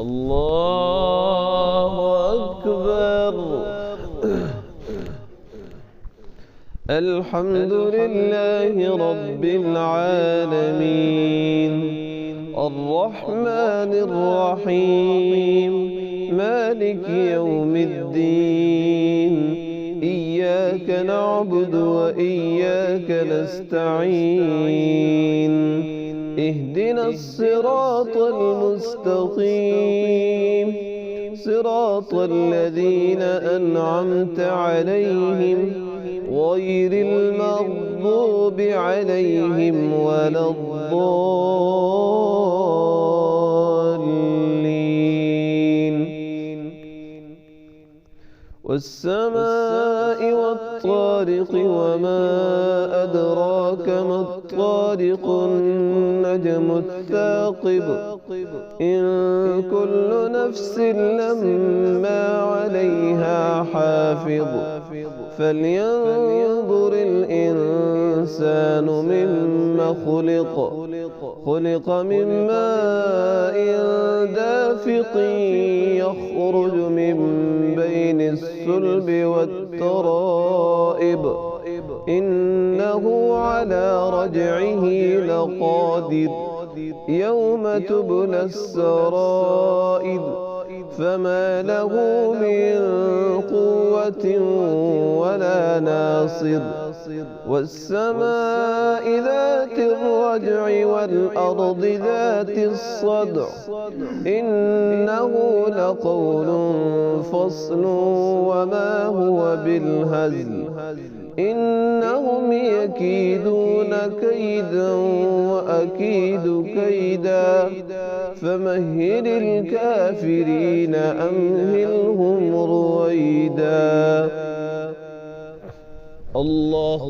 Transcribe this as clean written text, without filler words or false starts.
الله أكبر. الحمد لله رب العالمين، الرحمن الرحيم، مالك يوم الدين، إياك نعبد وإياك نستعين، اهدنا الصراط المستقيم، صراط الذين أنعمت عليهم غير المغضوب عليهم ولا الضالين. والسماء والطارق وما أدراك ما الطارق، النجم الثاقب، إن كل نفس لما عليها حافظ، فلينظر الإنسان مما خلق، خلق من ماء دافق يخرج من بين الصلب والترائب، إنه على رجعه لقادر، يوم تبلى السرائر، فما له من قوة ولا ناصر. والسماء ذات الرجع والأرض ذات الصدع، إنه لقول فصل وما هو بالهزل، إنهم يكيدون كيدا وأكيد كيدا، فمهل الكافرين أمهلهم رويدا. الله